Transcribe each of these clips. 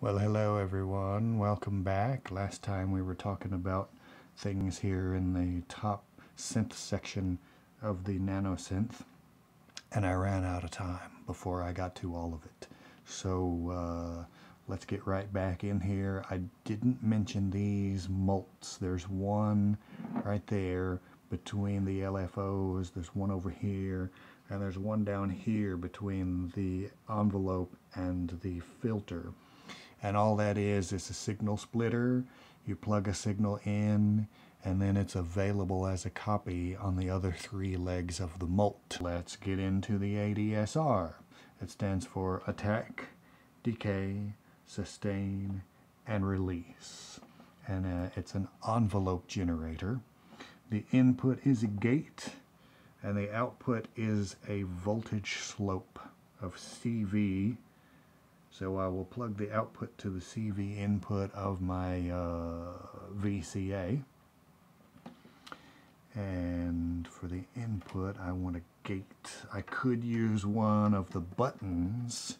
Well, hello everyone. Welcome back. Last time we were talking about things here in the top synth section of the NanoSynth, and I ran out of time before I got to all of it. So let's get right back in here. I didn't mention these mults. There's one right there between the LFOs. There's one over here, and there's one down here between the envelope and the filter. And all that is a signal splitter. You plug a signal in, and then it's available as a copy on the other three legs of the mult. Let's get into the ADSR. It stands for attack, decay, sustain, and release. And it's an envelope generator. The input is a gate, and the output is a voltage slope of CV. So I will plug the output to the CV input of my VCA. And for the input, I want a gate. I could use one of the buttons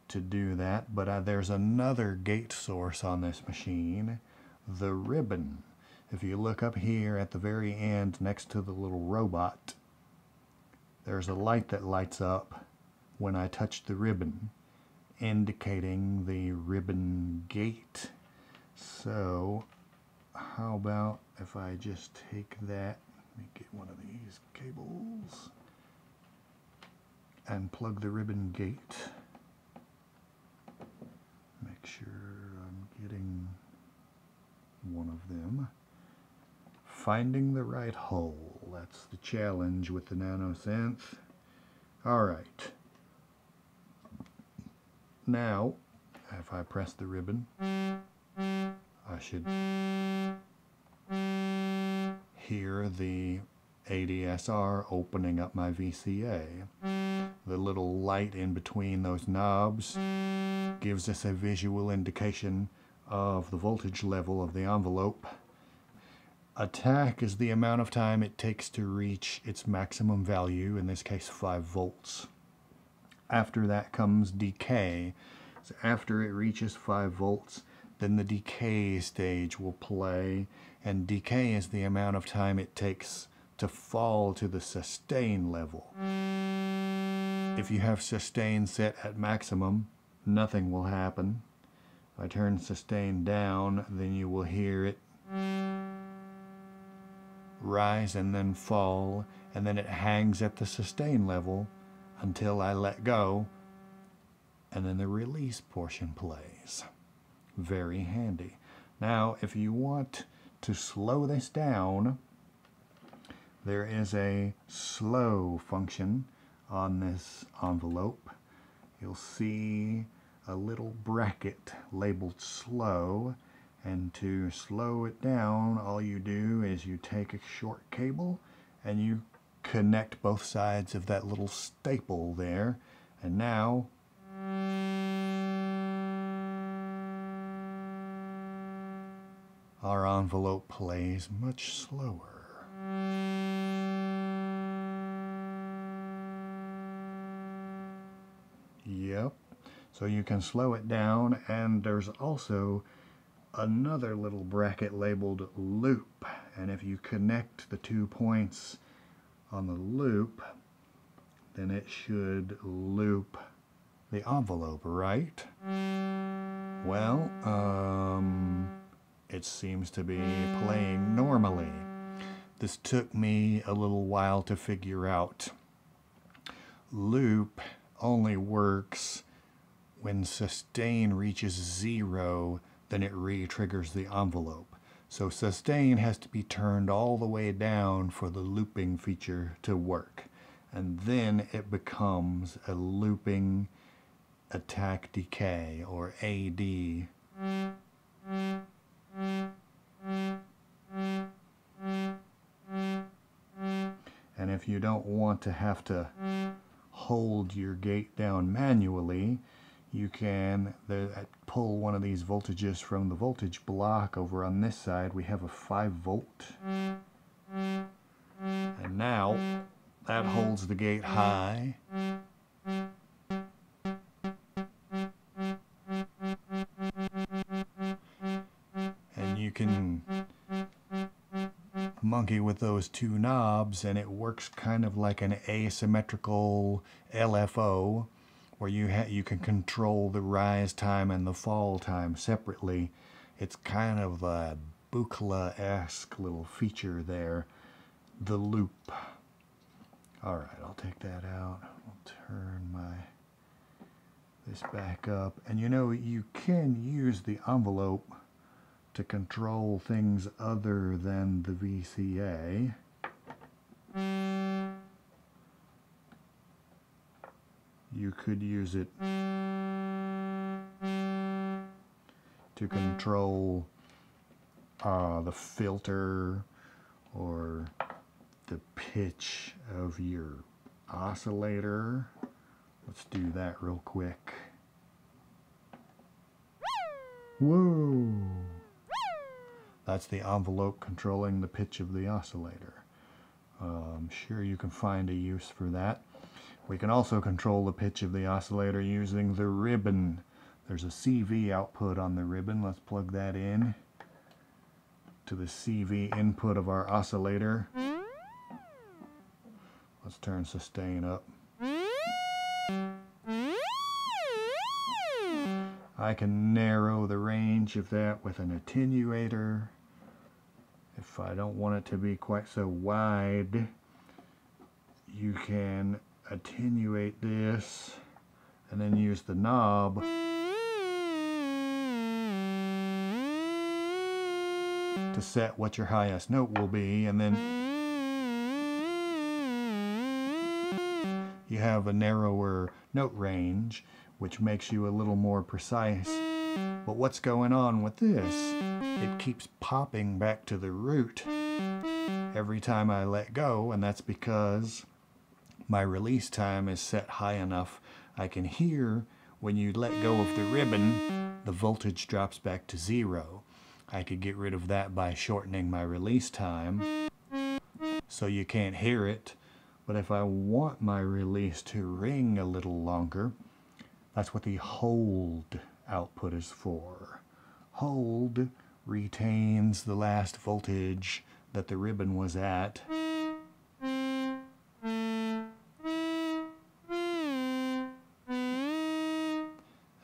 to do that, but there's another gate source on this machine, the ribbon. If you look up here at the very end next to the little robot, there's a light that lights up when I touch the ribbon, indicating the ribbon gate. So how about if I just take that, let me get one of these cables and plug the ribbon gate. Make sure I'm getting one of them. Finding the right hole, that's the challenge with the NanoSynth. Alright. Now, if I press the ribbon, I should hear the ADSR opening up my VCA. The little light in between those knobs gives us a visual indication of the voltage level of the envelope. Attack is the amount of time it takes to reach its maximum value, in this case 5 volts. After that comes decay. So after it reaches 5 volts, then the decay stage will play, and decay is the amount of time it takes to fall to the sustain level. If you have sustain set at maximum, nothing will happen. If I turn sustain down, then you will hear it rise and then fall, and then it hangs at the sustain level until I let go, and then the release portion plays. Very handy. Now, if you want to slow this down, there is a slow function on this envelope. You'll see a little bracket labeled slow, and to slow it down, all you do is you take a short cable and you connect both sides of that little staple there, and now our envelope plays much slower. Yep, so you can slow it down, and there's also another little bracket labeled loop, and if you connect the 2 points on the loop, then it should loop the envelope, right? Well, it seems to be playing normally. This took me a little while to figure out. Loop only works when sustain reaches 0, then it re-triggers the envelope. So sustain has to be turned all the way down for the looping feature to work. And then it becomes a looping attack decay, or AD. And if you don't want to have to hold your gate down manually, you can pull one of these voltages from the voltage block. Over on this side we have a 5 volt, and now that holds the gate high, funky with those two knobs, and it works kind of like an asymmetrical LFO, where you can control the rise time and the fall time separately. It's kind of a Buchla-esque little feature there, the loop. All right, I'll take that out. I'll turn this back up. And you know, you can use the envelope to control things other than the VCA. You could use it to control the filter or the pitch of your oscillator. Let's do that real quick. Whoa! That's the envelope controlling the pitch of the oscillator. I'm sure you can find a use for that. We can also control the pitch of the oscillator using the ribbon. There's a CV output on the ribbon. Let's plug that in to the CV input of our oscillator. Let's turn sustain up. I can narrow the range of that with an attenuator. If I don't want it to be quite so wide, you can attenuate this and then use the knob to set what your highest note will be, and then you have a narrower note range, which makes you a little more precise. But what's going on with this? It keeps popping back to the root every time I let go, and that's because my release time is set high enough. I can hear when you let go of the ribbon, the voltage drops back to 0. I could get rid of that by shortening my release time so you can't hear it. But if I want my release to ring a little longer, that's what the hold output is for. Hold retains the last voltage that the ribbon was at.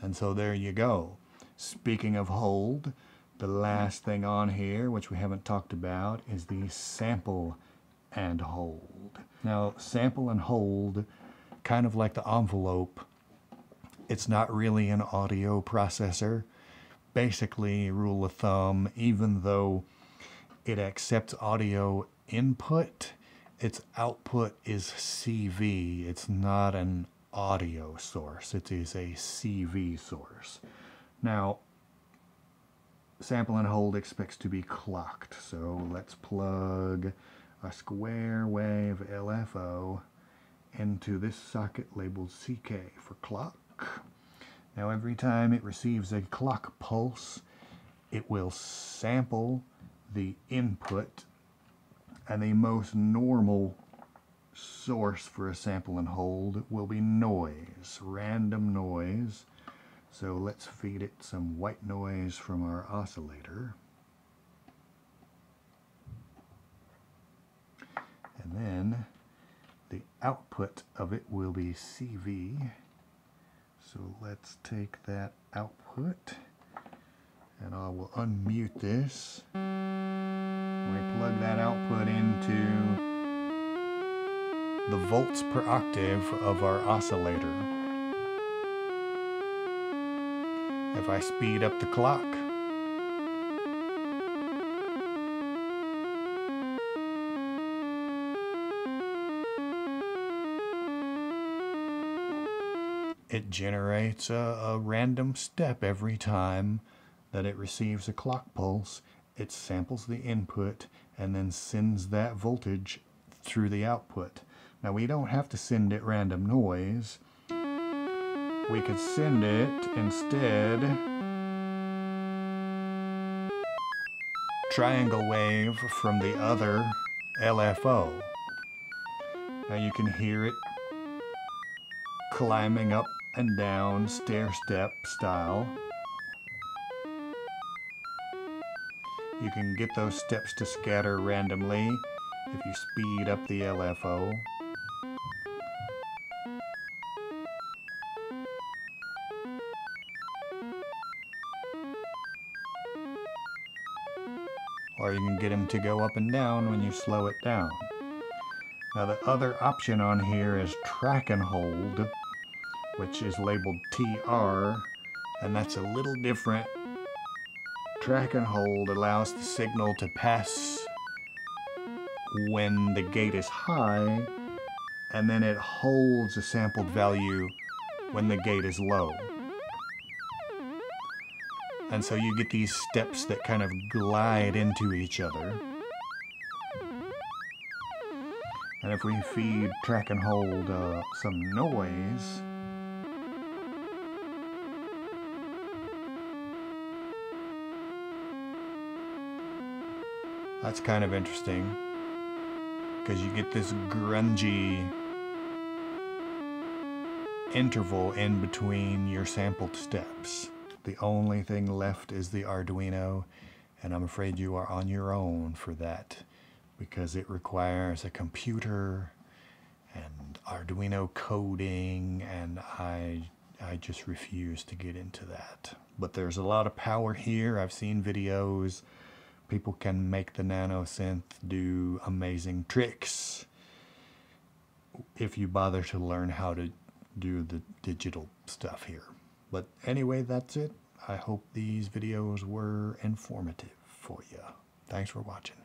And so there you go. Speaking of hold, the last thing on here, which we haven't talked about, is the sample and hold. Now, sample and hold, kind of like the envelope, it's not really an audio processor. Basically, rule of thumb, even though it accepts audio input, its output is CV. It's not an audio source. It is a CV source. Now, sample and hold expects to be clocked. So let's plug a square wave LFO into this socket labeled CK for clock. Now every time it receives a clock pulse, it will sample the input, and the most normal source for a sample and hold will be noise, random noise. So let's feed it some white noise from our oscillator. And then the output of it will be CV. So let's take that output, and I will unmute this. We plug that output into the volts per octave of our oscillator. If I speed up the clock, it generates a random step every time that it receives a clock pulse. It samples the input and then sends that voltage through the output. Now we don't have to send it random noise. We could send it instead triangle wave from the other LFO. Now you can hear it climbing up and down stair-step style. You can get those steps to scatter randomly if you speed up the LFO. Or you can get them to go up and down when you slow it down. Now the other option on here is track and hold, which is labeled TR, and that's a little different. Track and hold allows the signal to pass when the gate is high, and then it holds a sampled value when the gate is low. And so you get these steps that kind of glide into each other. And if we feed track and hold some noise, that's kind of interesting, because you get this grungy interval in between your sampled steps. The only thing left is the Arduino, and I'm afraid you are on your own for that, because it requires a computer and Arduino coding, and I just refuse to get into that. But there's a lot of power here. I've seen videos. People can make the NanoSynth do amazing tricks if you bother to learn how to do the digital stuff here. But anyway, that's it. I hope these videos were informative for you. Thanks for watching.